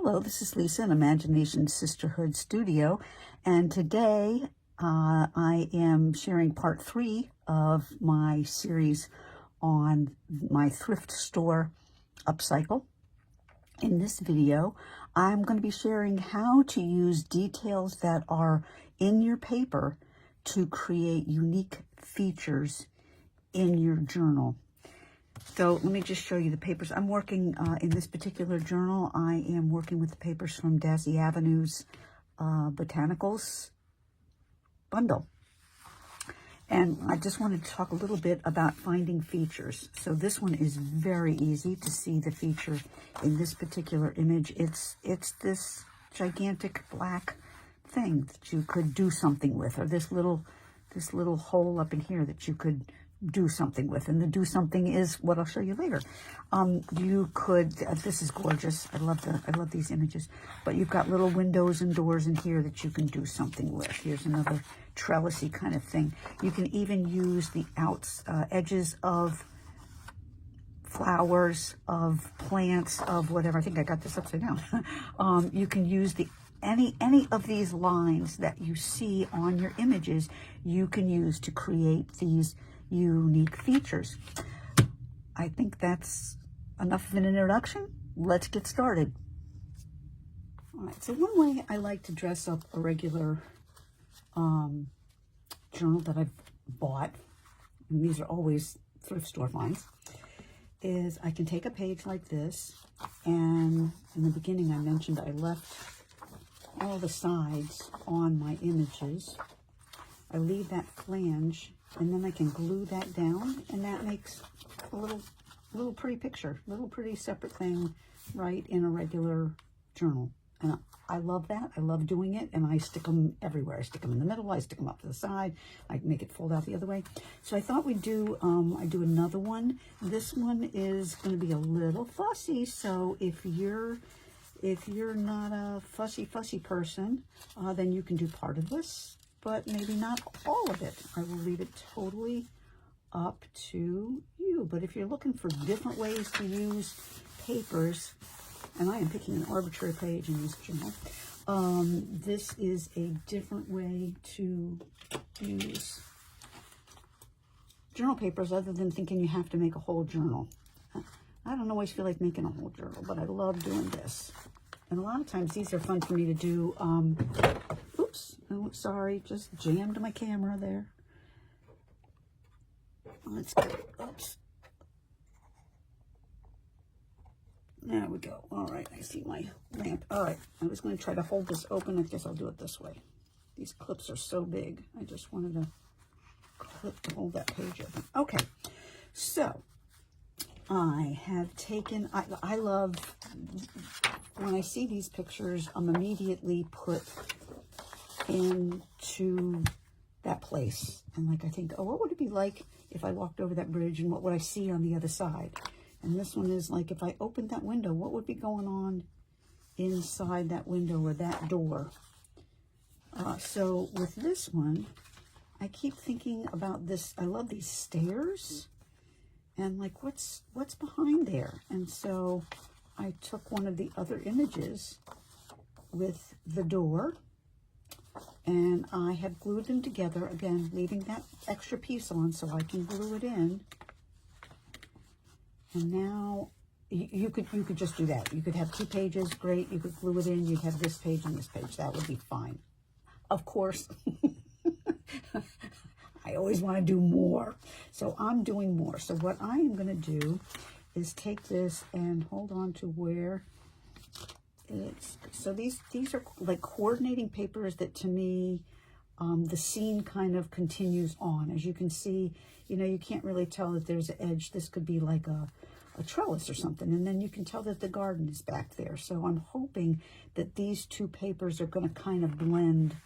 Hello, this is Lisa in Imagination Sisterhood Studio, and today I am sharing part 3 of my series on my thrift store upcycle. In this video, I'm going to be sharing how to use details that are in your paper to create unique features in your journal. So let me just show you the papers. I'm working in this particular journal. I am working with the papers from Dasyavenue's Botanicals bundle. And I just wanted to talk a little bit about finding features. So this one is very easy to see the feature in this particular image. It's this gigantic black thing that you could do something with, or this little hole up in here that you could do something with, and the do something is what I'll show you later. You could, this is gorgeous. I love these images, but you've got little windows and doors in here that you can do something with. Here's another trellisy kind of thing. You can even use the edges of flowers, of plants, of whatever. I think I got this upside down. You can use any of these lines that you see on your images, you can use to create these unique features. I think that's enough of an introduction. Let's get started. All right, so one way I like to dress up a regular journal that I've bought, and these are always thrift store finds, is I can take a page like this, and in the beginning I mentioned I left all the sides on my images. I leave that flange, and then I can glue that down, and that makes a little pretty picture, little pretty separate thing right in a regular journal. And I love that. I love doing it, and I stick them everywhere. I stick them in the middle, I stick them up to the side, I make it fold out the other way. So I thought we'd do, I do another one. This one is going to be a little fussy, so if you're not a fussy person, then you can do part of this, but maybe not all of it. I will leave it totally up to you. But if you're looking for different ways to use papers, and I am picking an arbitrary page in this journal, this is a different way to use journal papers other than thinking you have to make a whole journal. I don't always feel like making a whole journal, but I love doing this. And a lot of times these are fun for me to do. Oops, oh, sorry, just jammed my camera there. Let's go, oops. There we go. All right, I see my lamp. All right, I was going to try to hold this open. I guess I'll do it this way. These clips are so big. I just wanted to clip to hold that page open. Okay, so I have taken, I love, when I see these pictures, I'm immediately put into that place. And like, I think, oh, what would it be like if I walked over that bridge, and what would I see on the other side? And this one is like, if I opened that window, what would be going on inside that window or that door? So with this one, I keep thinking about this. I love these stairs. And like, what's behind there? And so I took one of the other images with the door, and I have glued them together, again, leaving that extra piece on so I can glue it in. And now you could just do that. You could have 2 pages, great. You could glue it in. You'd have this page and this page. That would be fine. Of course, I always want to do more. So I'm doing more. So what I am going to do is take this and hold on to where it's, so these are like coordinating papers that, to me, the scene kind of continues on. As you can see, you know, you can't really tell that there's an edge. This could be like a trellis or something, and then you can tell that the garden is back there. So I'm hoping that these 2 papers are going to kind of blend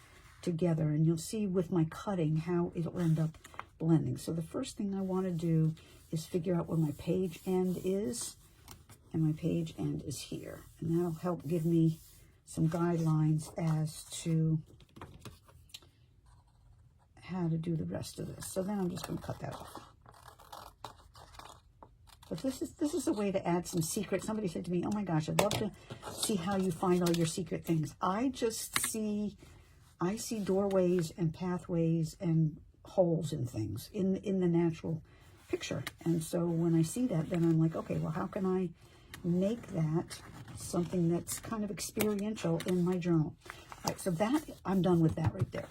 together, and you'll see with my cutting how it'll end up blending. So the first thing I want to do is figure out where my page end is, and my page end is here, and that'll help give me some guidelines as to how to do the rest of this. So then I'm just going to cut that off. But this is a way to add some secret. Somebody said to me, oh my gosh, I'd love to see how you find all your secret things. I see doorways and pathways and holes in things in the natural picture. And so when I see that, then I'm like, okay, well, how can I make that something that's kind of experiential in my journal? All right, so that, I'm done with that right there.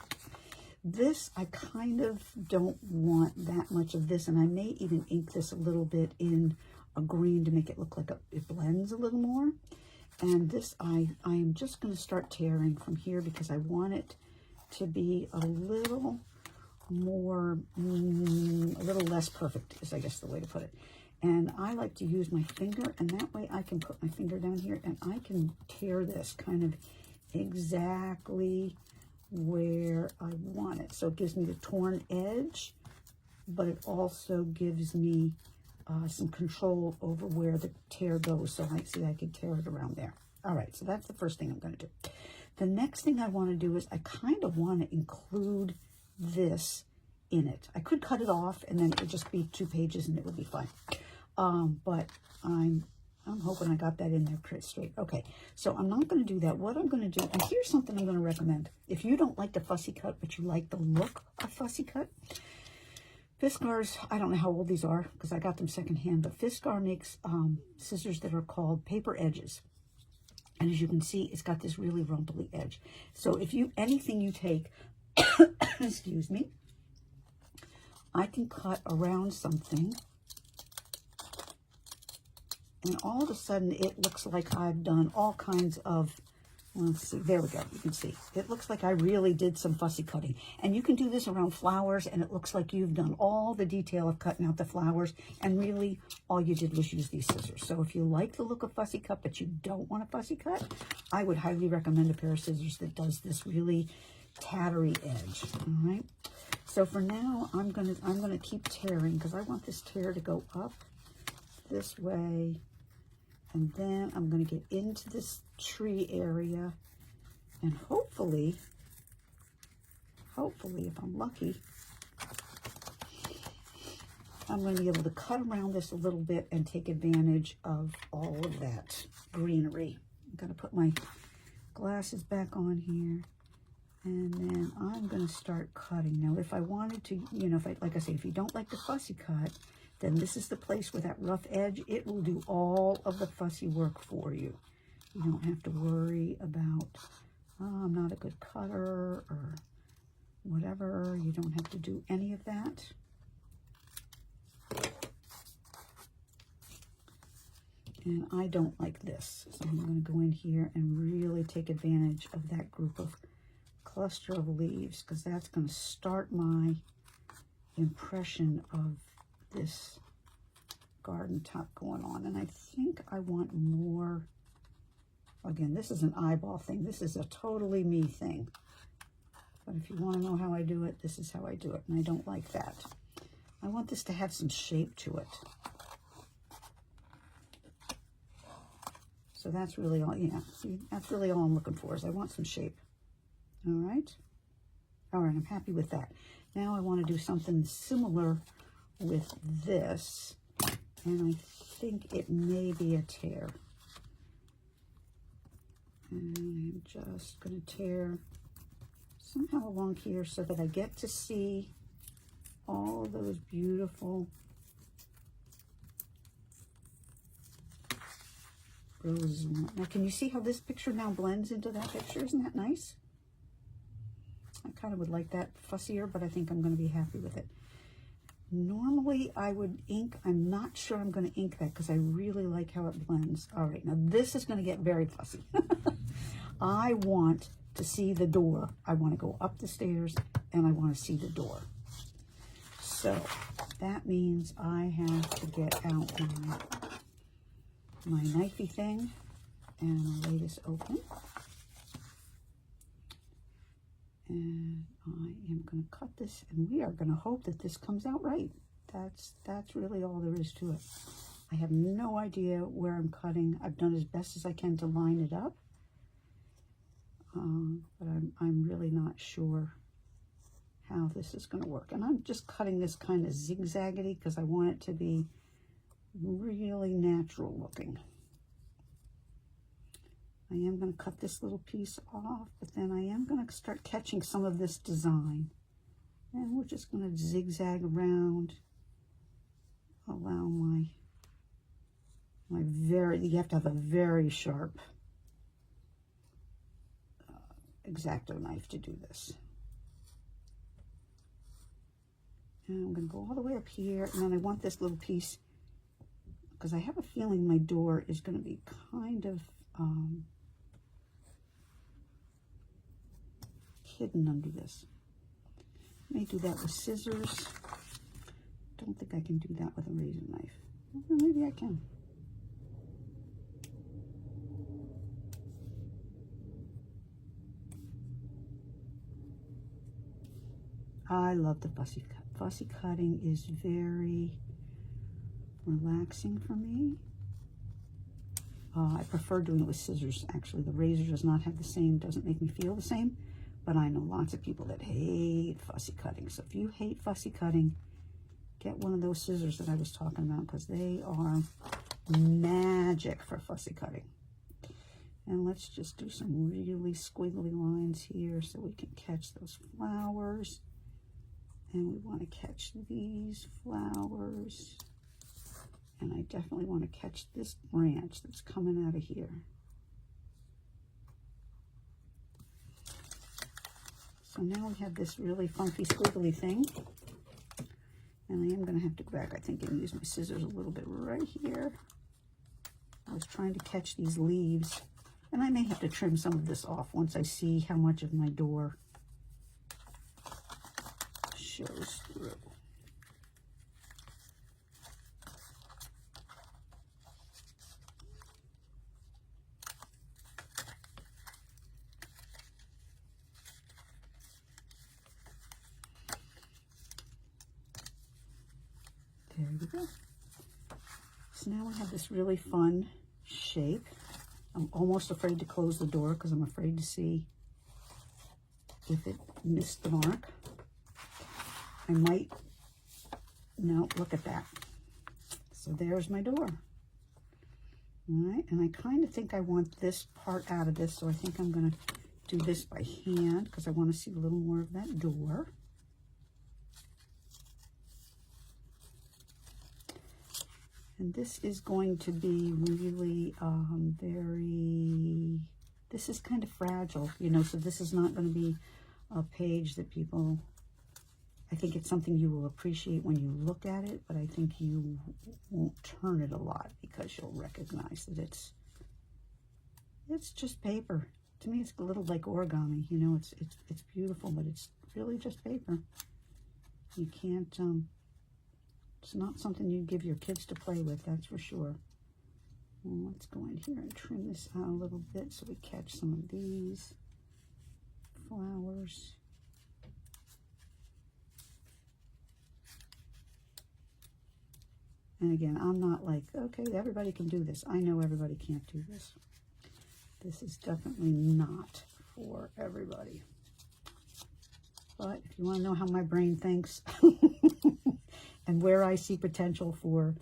This, I kind of don't want that much of this, and I may even ink this a little bit in a green to make it look like it blends a little more. And this, I am just going to start tearing from here because I want it to be a little more, a little less perfect is, I guess, the way to put it. And I like to use my finger, and that way I can put my finger down here and I can tear this kind of exactly where I want it. So it gives me the torn edge, but it also gives me some control over where the tear goes. So I see I could tear it around there. All right, so that's the first thing I'm going to do. The next thing I want to do is I kind of want to include this in it. I could cut it off and then it would just be 2 pages and it would be fine. But I'm hoping I got that in there pretty straight. Okay, so I'm not going to do that. What I'm going to do, and here's something I'm going to recommend. If you don't like the fussy cut, but you like the look of fussy cut, Fiskars, I don't know how old these are because I got them secondhand, but Fiskar makes scissors that are called paper edges. And as you can see, it's got this really rumply edge. So if anything you take, excuse me, I can cut around something, and all of a sudden it looks like I've done all kinds of, let's see, there we go, you can see. It looks like I really did some fussy cutting. And you can do this around flowers, and it looks like you've done all the detail of cutting out the flowers, and really all you did was use these scissors. So if you like the look of fussy cut, but you don't want a fussy cut, I would highly recommend a pair of scissors that does this really tattery edge, all right? So for now, I'm gonna keep tearing because I want this tear to go up this way. And then I'm going to get into this tree area, and hopefully, if I'm lucky, I'm going to be able to cut around this a little bit and take advantage of all of that greenery. I'm going to put my glasses back on here, and then I'm going to start cutting. Now, if I wanted to, you know, like I say, if you don't like the fussy cut, then this is the place where that rough edge, it will do all of the fussy work for you. You don't have to worry about, oh, I'm not a good cutter or whatever. You don't have to do any of that. And I don't like this. So I'm going to go in here and really take advantage of that group of cluster of leaves, because that's going to start my impression of this garden top going on. And I think I want more. Again, this is an eyeball thing. This is a totally me thing. But if you want to know how I do it, this is how I do it. And I don't like that. I want this to have some shape to it. So that's really all, yeah. See, that's really all I'm looking for, is I want some shape. All right. All right, I'm happy with that. Now I want to do something similar with this, and I think it may be a tear. And I'm just going to tear somehow along here so that I get to see all those beautiful roses. Now, can you see how this picture now blends into that picture? Isn't that nice? I kind of would like that fussier, but I think I'm going to be happy with it. Normally, I would ink. I'm not sure I'm going to ink that because I really like how it blends. All right, now this is going to get very fussy. I want to see the door. I want to go up the stairs, and I want to see the door. So that means I have to get out my knifey thing, and I'll lay this open. And I am going to cut this, and we are going to hope that this comes out right. That's really all there is to it. I have no idea where I'm cutting. I've done as best as I can to line it up, but I'm really not sure how this is going to work. And I'm just cutting this kind of zigzaggedy because I want it to be really natural looking. I am going to cut this little piece off, but then I am going to start catching some of this design. And we're just going to zigzag around, allow my you have to have a very sharp X-Acto knife to do this. And I'm going to go all the way up here, and then I want this little piece, because I have a feeling my door is going to be kind of hidden under this. I may do that with scissors. Don't think I can do that with a razor knife. Well, maybe I can. I love the fussy cut. Fussy cutting is very relaxing for me. I prefer doing it with scissors, actually. The razor does not have the same, doesn't make me feel the same, but I know lots of people that hate fussy cutting. So if you hate fussy cutting, get one of those scissors that I was talking about, because they are magic for fussy cutting. And let's just do some really squiggly lines here so we can catch those flowers. And we want to catch these flowers. And I definitely want to catch this branch that's coming out of here. So now we have this really funky squiggly thing. And I am going to have to go back, I think, and use my scissors a little bit right here. I was trying to catch these leaves. And I may have to trim some of this off once I see how much of my door shows through. There we go. So now we have this really fun shape. I'm almost afraid to close the door because I'm afraid to see if it missed the mark. I might, no, look at that. So there's my door. All right, and I kind of think I want this part out of this, so I think I'm going to do this by hand because I want to see a little more of that door. And this is going to be really this is kind of fragile, you know, so this is not going to be a page that people, I think it's something you will appreciate when you look at it, but I think you won't turn it a lot because you'll recognize that it's just paper. To me, it's a little like origami, you know, it's beautiful, but it's really just paper. You can't, it's not something you give your kids to play with, that's for sure. Well, let's go in here and trim this out a little bit so we catch some of these flowers. And again, I'm not like, okay, everybody can do this. I know everybody can't do this. This is definitely not for everybody. But if you want to know how my brain thinks and where I see potential for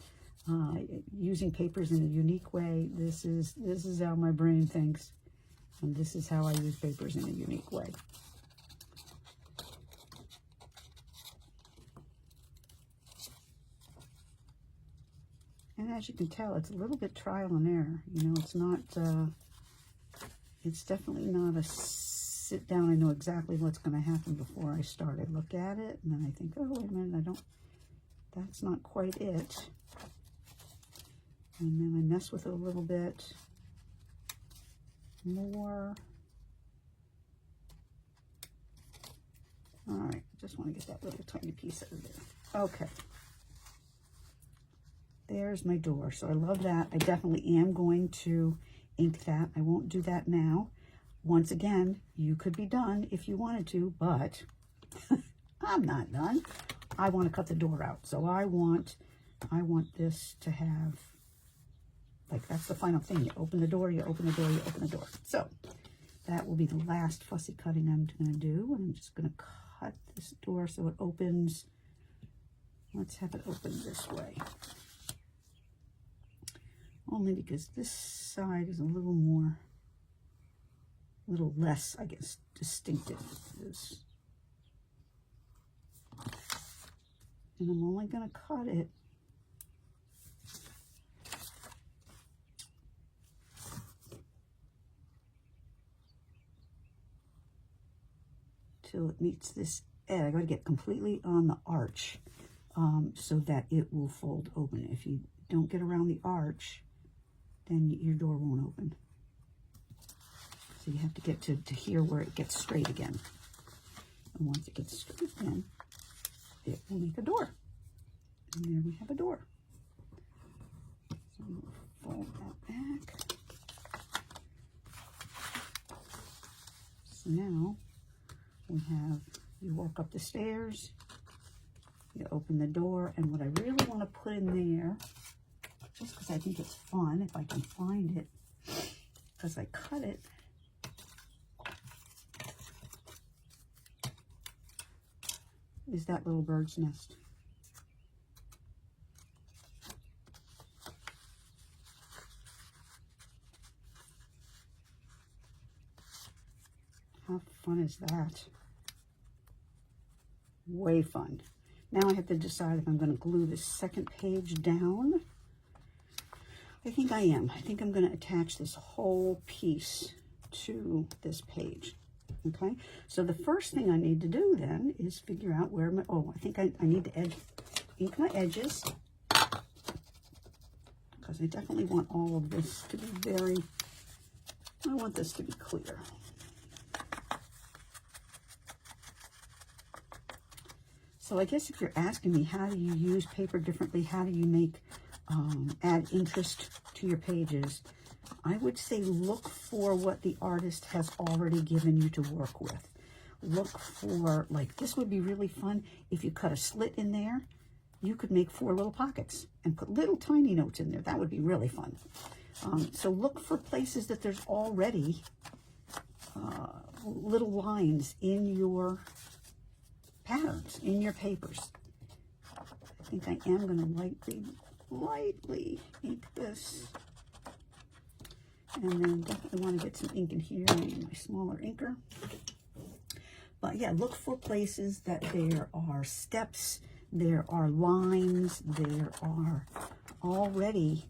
using papers in a unique way, this is how my brain thinks, and this is how I use papers in a unique way. And as you can tell, it's a little bit trial and error. You know, it's not, it's definitely not a sit down, I know exactly what's going to happen before I start. I look at it, and then I think, oh, wait a minute, that's not quite it. And then I mess with it a little bit more. All right, just want to get that little tiny piece out of there. Okay. There's my door. So I love that. I definitely am going to ink that. I won't do that now. Once again, you could be done if you wanted to, but I'm not done. I want to cut the door out. So I want this to have, like, that's the final thing. You open the door, you open the door, you open the door. So that will be the last fussy cutting I'm going to do. And I'm just going to cut this door so it opens. Let's have it open this way. only because this side is a little less, I guess, distinctive. And I'm only going to cut it till it meets this edge. I got to get completely on the arch so that it will fold open. If you don't get around the arch, then your door won't open. So you have to get to here where it gets straight again. And once it gets straight again, it will make a door. And there we have a door. So I'm going to fold that back. So now we have, you walk up the stairs, you open the door, and what I really want to put in there, just because I think it's fun, if I can find it, because I cut it, is that little bird's nest. How fun is that? Way fun. Now I have to decide if I'm going to glue this second page down. I think I am. I think I'm going to attach this whole piece to this page. Okay, so the first thing I need to do then is figure out where my, I think I need to ink my edges, because I definitely want all of this to be I want this to be clear. So I guess if you're asking me, how do you use paper differently? How do you make, add interest to your pages? I would say look for what the artist has already given you to work with. Look for, like, this would be really fun. If you cut a slit in there, you could make 4 little pockets and put little tiny notes in there. That would be really fun. So look for places that there's already little lines in your patterns, in your papers. I think I am going to lightly ink this. And then definitely want to get some ink in here. I need my smaller inker. But yeah, look for places that there are steps, there are lines, there are already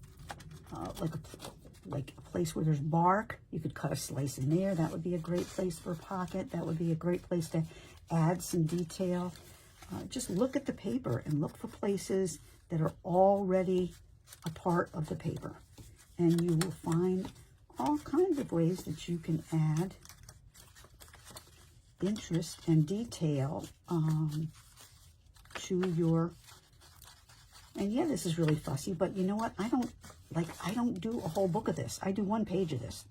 like a place where there's bark. You could cut a slice in there. That would be a great place for a pocket. That would be a great place to add some detail. Just look at the paper and look for places that are already a part of the paper. And you will find all kinds of ways that you can add interest and detail to your, and yeah, this is really fussy, but you know what? I don't do a whole book of this. I do 1 page of this.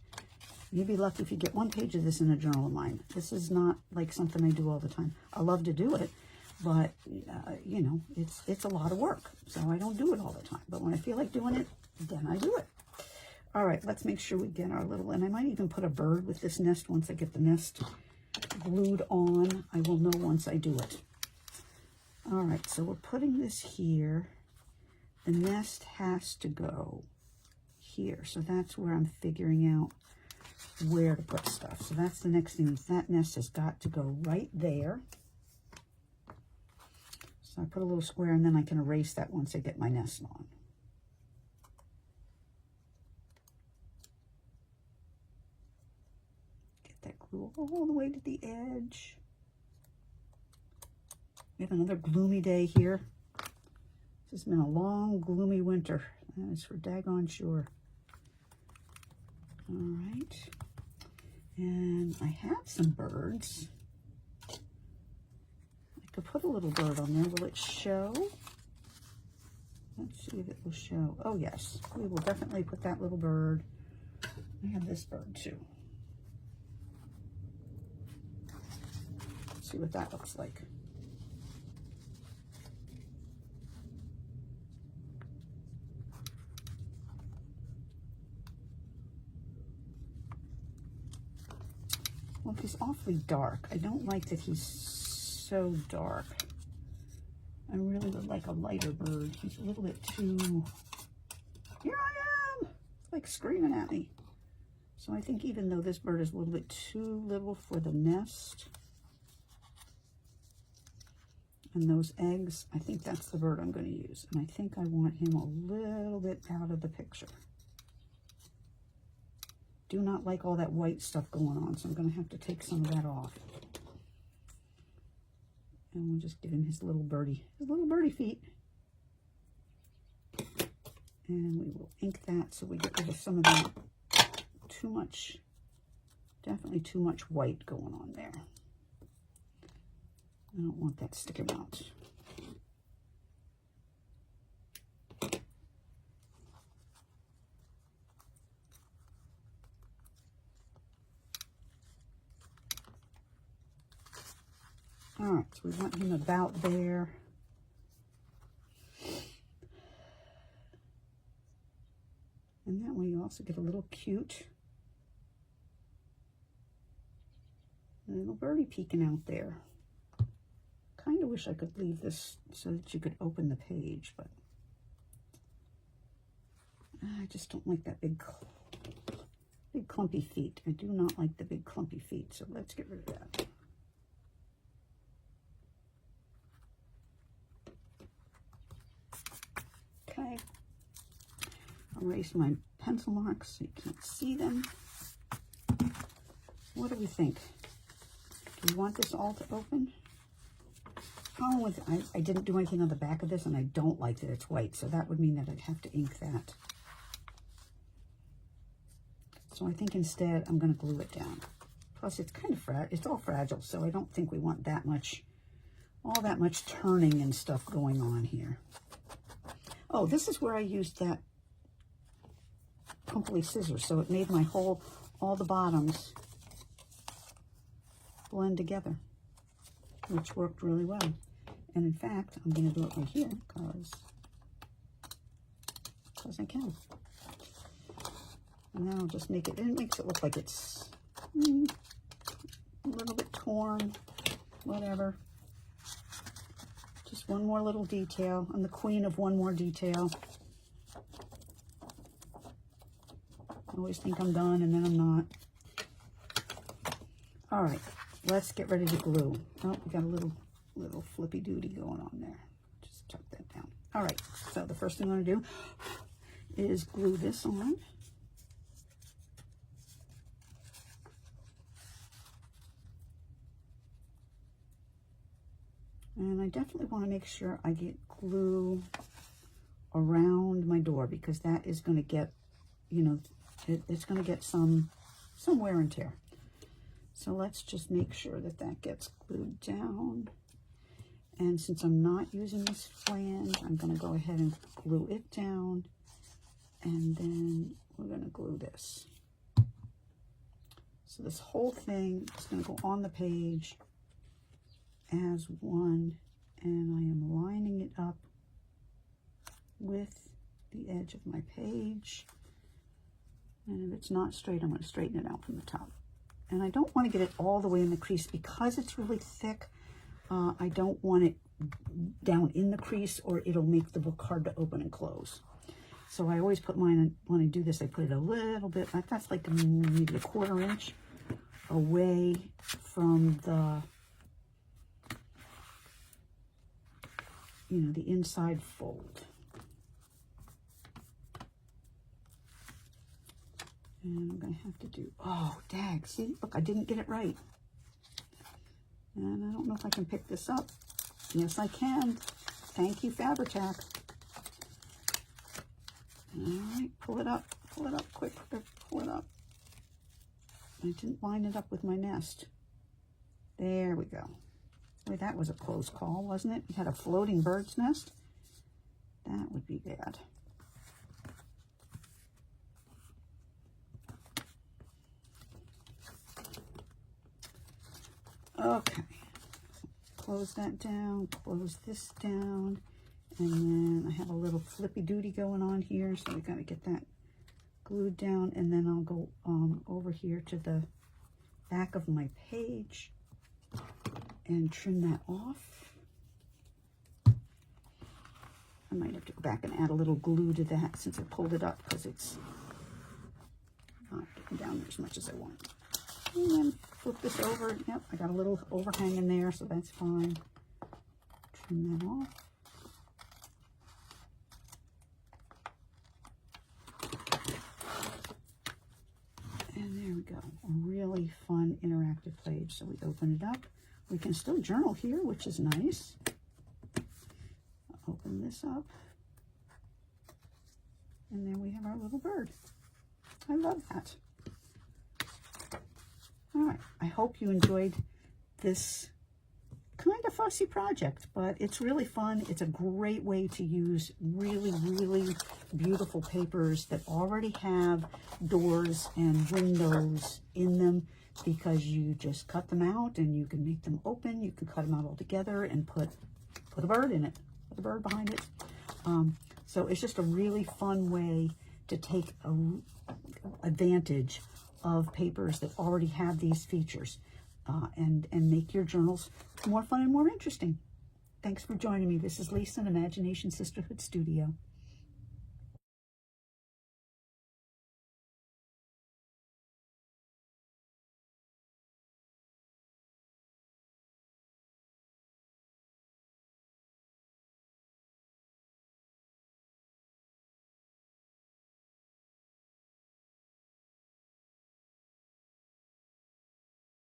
You'd be lucky if you get 1 page of this in a journal of mine. This is not like something I do all the time. I love to do it, but you know, it's a lot of work. So I don't do it all the time. But when I feel like doing it, then I do it. All right, let's make sure we get our little, and I might even put a bird with this nest once I get the nest glued on. I will know once I do it. All right, so we're putting this here. The nest has to go here. So that's where I'm figuring out where to put stuff. So that's the next thing. That nest has got to go right there. So I put a little square, and then I can erase that once I get my nest on. That glue all the way to the edge. We have another gloomy day here. This has been a long, gloomy winter. That is for daggone sure. All right. And I have some birds. I could put a little bird on there. Will it show? Let's see if it will show. Oh, yes. We will definitely put that little bird. I have this bird, too. See what that looks like. Well, he's awfully dark. I don't like that he's so dark. I really would like a lighter bird. He's a little bit too... Here I am! like screaming at me. So I think even though this bird is a little bit too little for the nest and those eggs, I think that's the bird I'm going to use. And I think I want him a little bit out of the picture. Do not like all that white stuff going on, so I'm going to have to take some of that off. And we'll just give him his little birdie feet. And we will ink that so we get rid of some of the too much, definitely too much white going on there. I don't want that sticking out. All right, so we want him about there. And that way you also get a little cute little birdie peeking out there. Kind of wish I could leave this so that you could open the page, but I just don't like that big clumpy feet. I do not like the big clumpy feet, so let's get rid of that. Okay. I'll erase my pencil marks so you can't see them. What do we think? Do you want this all to open? Oh, I didn't do anything on the back of this, and I don't like that it's white, so that would mean that I'd have to ink that. So I think instead I'm going to glue it down. Plus it's kind of it's all fragile, so I don't think we want that much, all that much turning and stuff going on here. Oh, this is where I used that crumply scissors, so it made my all the bottoms blend together, which worked really well. And in fact, I'm going to do it right here because I can. And then I'll just make it, and it makes it look like it's a little bit torn, whatever. Just one more little detail. I'm the queen of one more detail. I always think I'm done, and then I'm not. All right, let's get ready to glue. Oh, we got a little flippy doody going on there. Just tuck that down. All right, so the first thing I'm going to do is glue this on. And I definitely want to make sure I get glue around my door, because that is going to get, you know, it's going to get some wear and tear. So let's just make sure that that gets glued down. And since I'm not using this flange, I'm going to go ahead and glue it down. And then we're going to glue this. So this whole thing is going to go on the page as one, and I am lining it up with the edge of my page. And if it's not straight, I'm going to straighten it out from the top. And I don't want to get it all the way in the crease because it's really thick. I don't want it down in the crease, or it'll make the book hard to open and close. So I always put mine, when I do this, I put it a little bit, that's like maybe a 1/4 inch away from the, you know, the inside fold. And I'm going to have to do, oh, dag, see, look, I didn't get it right. And I don't know if I can pick this up. Yes, I can. Thank you, Fabri-Tac. All right, pull it up, quick, pull it up. I didn't line it up with my nest. There we go. Boy, that was a close call, wasn't it? It had a floating bird's nest. That would be bad. Okay, close that down, close this down, and then I have a little flippy doody going on here, so we got to get that glued down, and then I'll go over here to the back of my page and trim that off. I might have to go back and add a little glue to that since I pulled it up, because it's not getting down there as much as I want. And then flip this over. Yep, I got a little overhang in there, so that's fine. Trim that off. And there we go. A really fun interactive page. So we open it up. We can still journal here, which is nice. Open this up. And there we have our little bird. I love that. All right, I hope you enjoyed this kind of fussy project, but it's really fun. It's a great way to use really, really beautiful papers that already have doors and windows in them, because you just cut them out and you can make them open. You can cut them out all together and put a bird in it, put a bird behind it. So it's just a really fun way to take advantage of papers that already have these features and make your journals more fun and more interesting. Thanks for joining me. This is Lisa in Imagination Sisterhood Studio.